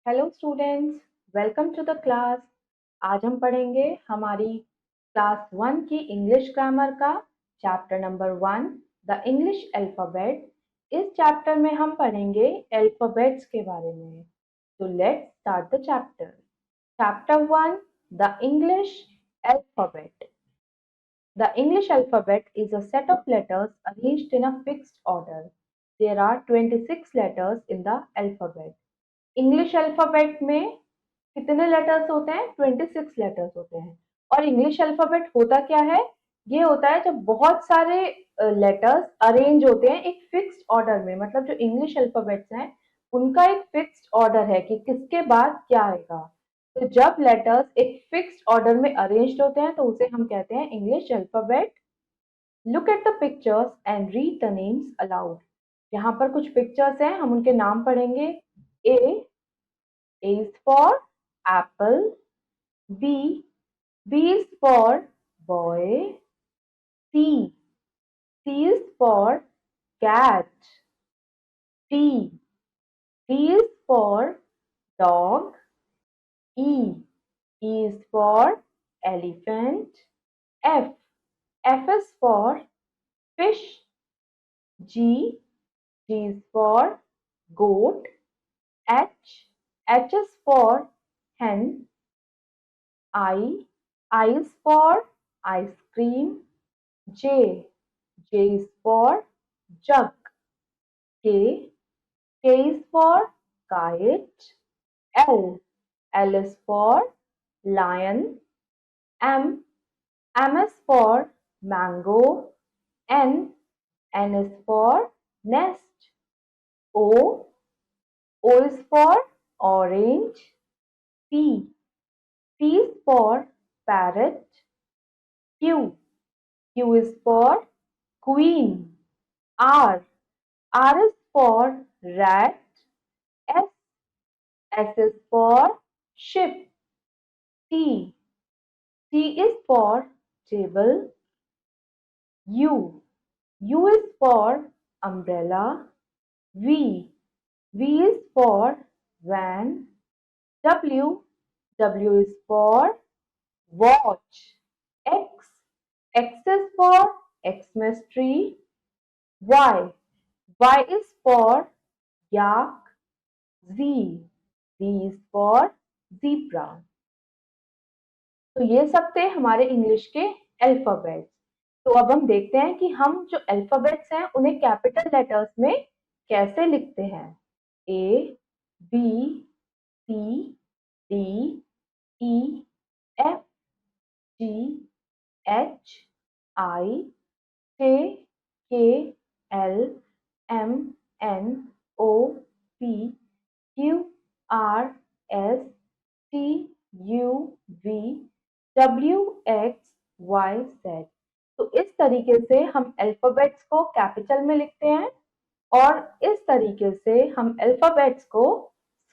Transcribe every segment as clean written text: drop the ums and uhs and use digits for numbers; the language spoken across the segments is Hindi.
Hello students, welcome to the class. आज हम पढ़ेंगे हमारी क्लास 1 की इंग्लिश ग्रामर का chapter number 1 the English alphabet. इस चैप्टर में हम पढ़ेंगे अल्फ़ाबेट्स के बारे में। तो let's start the chapter. Chapter 1 the English alphabet. The English alphabet is a set of letters arranged in a fixed order. There are 26 letters in the alphabet. English alphabet में कितने लेटर्स होते हैं? 26 लेटर्स होते हैं। और इंग्लिश अल्फाबेट होता क्या है? ये होता है जब बहुत सारे लेटर्स अरेंज होते हैं एक फिक्स्ड ऑर्डर में। मतलब जो इंग्लिश अल्फाबेट्स हैं उनका एक फिक्स्ड ऑर्डर है कि किसके बाद क्या आएगा। तो जब लेटर्स एक फिक्स्ड ऑर्डर में अरेंज्ड होते हैं तो उसे हम कहते हैं English alphabet. Look at the pictures and read the names allowed. यहाँ पर कुछ पिक्चर्स हैं, हम उनके नाम पढ़ेंगे। ए is for apple. B. B is for boy. C. C is for cat. D. D is for dog. E. E is for elephant. F. F is for fish. G. G is for goat. H. H is for hen. I is for ice cream. J is for jug. K is for kite. L is for lion. M is for mango. N is for nest. O is for orange. P is for parrot. Q is for queen. R is for rat. S is for ship. T is for table. U is for umbrella. V is for van. W is for watch. X is for Xmas tree. Y is for yak. Z is for zebra. तो ये सब थे हमारे इंग्लिश के अल्फाबेट्स। तो अब हम देखते हैं कि हम जो अल्फाबेट्स हैं उन्हें कैपिटल लेटर्स में कैसे लिखते हैं। A, B, C, D, E, F, G, H, I, J, K, L, M, N, O, P, Q, R, S, T, U, V, W, X, Y, Z. तो इस तरीके से हम अल्फाबेट्स को कैपिटल में लिखते हैं और इस तरीके से हम अल्फाबेट्स को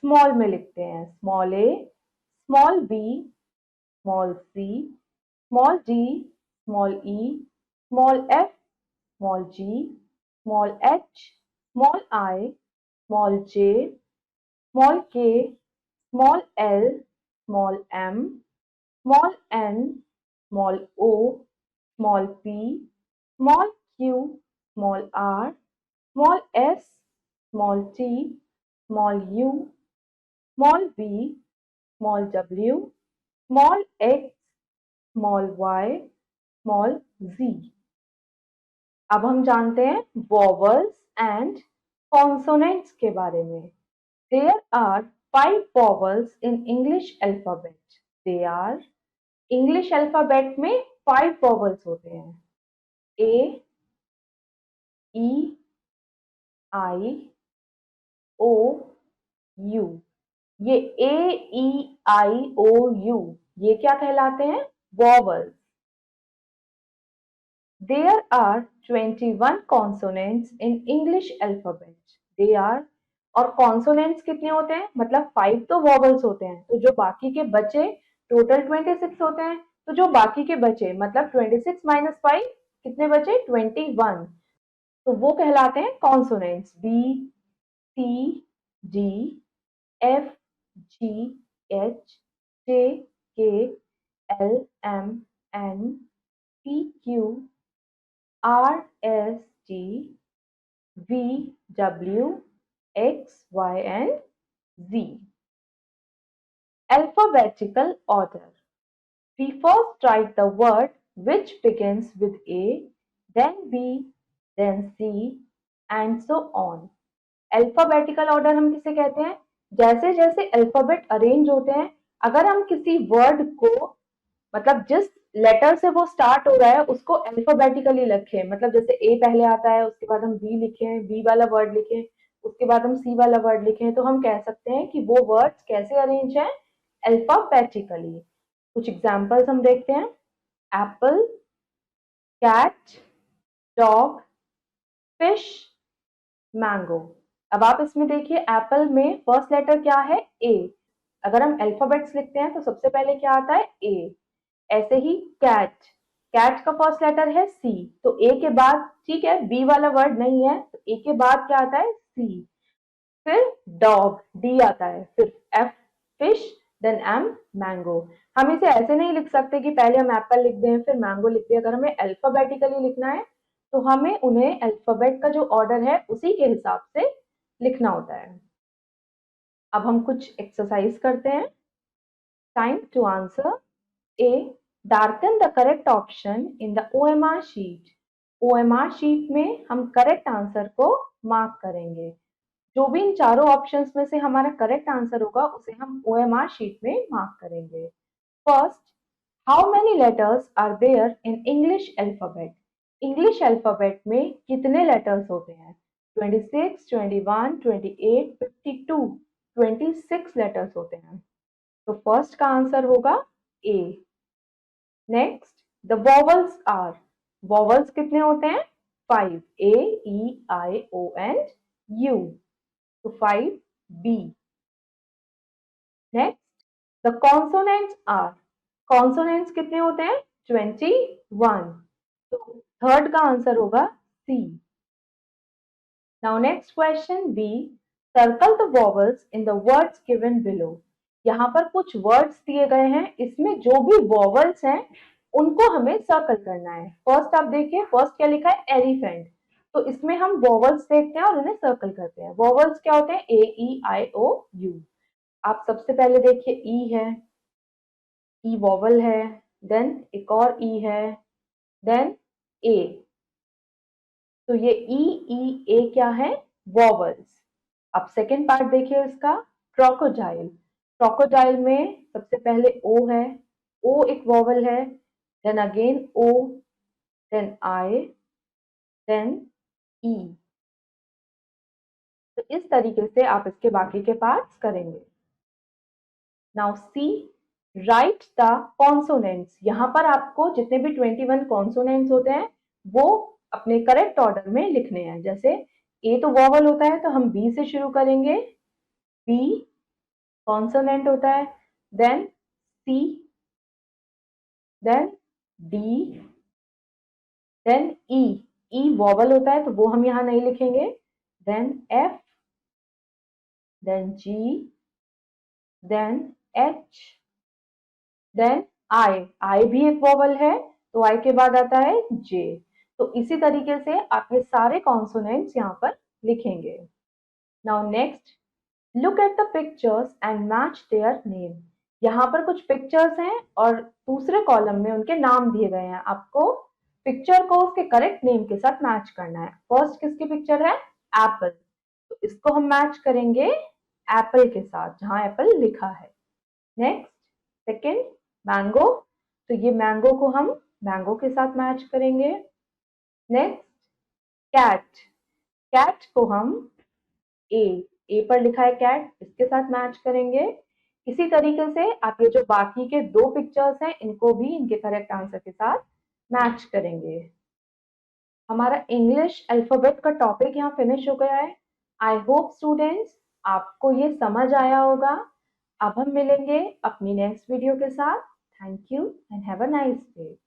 स्मॉल में लिखते हैं। Small A, small B, small C, small D, small E, small F, small g, small h, small I, small j, small k, small l, small m, small n, small o, small p, small q, small r, small s, small t, small u, small v, small w, small x, small y, small z। अब हम जानते हैं वॉवल्स एंड कॉन्सोनेंट्स के बारे में। There are 5 vowels in English alphabet. They are, English alphabet में 5 वॉवल्स होते हैं। A, E, I, O, U. ये A, E, I, O, U ये क्या कहलाते हैं? Vowels. There are 21 consonants in English alphabet. They are, और कॉन्सोनेंट्स कितने होते हैं? मतलब 5 तो वॉवल्स होते हैं, तो जो बाकी के बचे टोटल 26 होते हैं। तो जो बाकी के बचे मतलब 26 माइनस 5 कितने बचे? 21। तो वो कहलाते हैं consonants. B, C, D, F, GHJKLMNPQRSTUVWXYandZ. Alphabetical order. We first write the word which begins with A, then B, then C, and so on. Alphabetical order हम किसे कहते हैं? जैसे जैसे अल्फाबेट अरेंज होते हैं, अगर हम किसी वर्ड को मतलब जिस लेटर से वो स्टार्ट हो रहा है उसको अल्फाबेटिकली लिखें, मतलब जैसे ए पहले आता है, उसके बाद हम बी लिखें, बी वाला वर्ड लिखें, उसके बाद हम सी वाला वर्ड लिखें, तो हम कह सकते हैं कि वो वर्ड्स कैसे अरेंज हैं? अल्फाबेटिकली। कुछ एग्जांपल्स हम देखते हैं। Apple, cat, dog, fish, mango. अब आप इसमें देखिए एप्पल में फर्स्ट लेटर क्या है? ए। अगर हम अल्फाबेट्स लिखते हैं तो सबसे पहले क्या आता है? ए। ऐसे ही कैट, कैट का फर्स्ट लेटर है सी, तो ए के बाद, ठीक है, बी वाला वर्ड नहीं है तो ए के बाद क्या आता है? सी। फिर डॉग, डी आता है, फिर F fish, then M mango. हम इसे ऐसे नहीं लिख सकते कि पहले हम एप्पल लिख दें फिर मैंगो लिख दें। अगर हमें अल्फाबेटिकली लिखना है तो हमें उन्हें अल्फाबेट का जो ऑर्डर है उसी के हिसाब से लिखना होता है। अब हम कुछ एक्सरसाइज करते हैं। Time to answer. A. Darken the correct option in the OMR sheet. OMR sheet में हम करेक्ट आंसर को मार्क करेंगे। जो भी इन चारों ऑप्शंस में से हमारा करेक्ट आंसर होगा उसे हम OMR शीट में मार्क करेंगे। First, how many letters are there in English alphabet? English alphabet में कितने लेटर्स होते हैं? 26, 21, 28, 52, 26 लेटर्स होते हैं। तो फर्स्ट का आंसर होगा A. Next, the vowels are, vowels कितने होते हैं? 5, ए, E, I, O and U, तो 5 B. Next, the consonants are, consonants कितने होते हैं? 21, तो थर्ड का आंसर होगा C. Now next question B, circle the vowels in the words given below. यहाँ पर कुछ वर्ड्स दिए गए हैं, इसमें जो भी वॉवल्स हैं उनको हमें सर्कल करना है। फर्स्ट आप देखिए, फर्स्ट क्या लिखा है? एलिफेंट, तो इसमें हम वॉवल्स देखते हैं और उन्हें सर्कल करते हैं। वॉवल्स क्या होते हैं? A, E, I, O, you. आप सबसे पहले देखिए ई है, ई वॉवल है, देन एक और ई है, देन ए, तो ये ई ए क्या है? वॉवल्स। अब सेकेंड पार्ट देखिए इसका, क्रोकोडाइल। क्रोकोडाइल में सबसे पहले ओ है, ओ एक वॉवल है, then again O, then I, then E. तो इस तरीके से आप इसके बाकी के पार्ट्स करेंगे। Now see, right the consonants. यहाँ पर आपको जितने भी 21 कॉन्सोनेंट्स होते हैं वो अपने करेक्ट ऑर्डर में लिखने हैं। जैसे ए तो वॉवल होता है तो हम बी से शुरू करेंगे, बी कॉन्सोनेंट होता है, then C, then D, then E, E vowel होता है तो वो हम यहाँ नहीं लिखेंगे, then F, then G, then H, then I, I भी एक वॉवल है तो आई के बाद आता है जे। तो इसी तरीके से आप ये सारे कॉन्सोनेंट्स यहाँ पर लिखेंगे। Now next, look at the pictures and match their name. यहाँ पर कुछ पिक्चर्स हैं और दूसरे कॉलम में उनके नाम दिए गए हैं। आपको पिक्चर को उसके करेक्ट नेम के साथ मैच करना है। फर्स्ट किसकी पिक्चर है? एप्पल, तो इसको हम मैच करेंगे एप्पल के साथ जहां एप्पल लिखा है। नेक्स्ट, सेकेंड, मैंगो, तो ये मैंगो को हम मैंगो के साथ मैच करेंगे। नेक्स्ट, कैट, कैट को हम ए पर लिखा है कैट, इसके साथ मैच करेंगे। इसी तरीके से आप ये जो बाकी के दो पिक्चर्स हैं इनको भी इनके करेक्ट आंसर के साथ मैच करेंगे। हमारा इंग्लिश अल्फाबेट का टॉपिक यहाँ फिनिश हो गया है। आई होप स्टूडेंट्स आपको ये समझ आया होगा। अब हम मिलेंगे अपनी नेक्स्ट वीडियो के साथ। Thank you and have a nice day.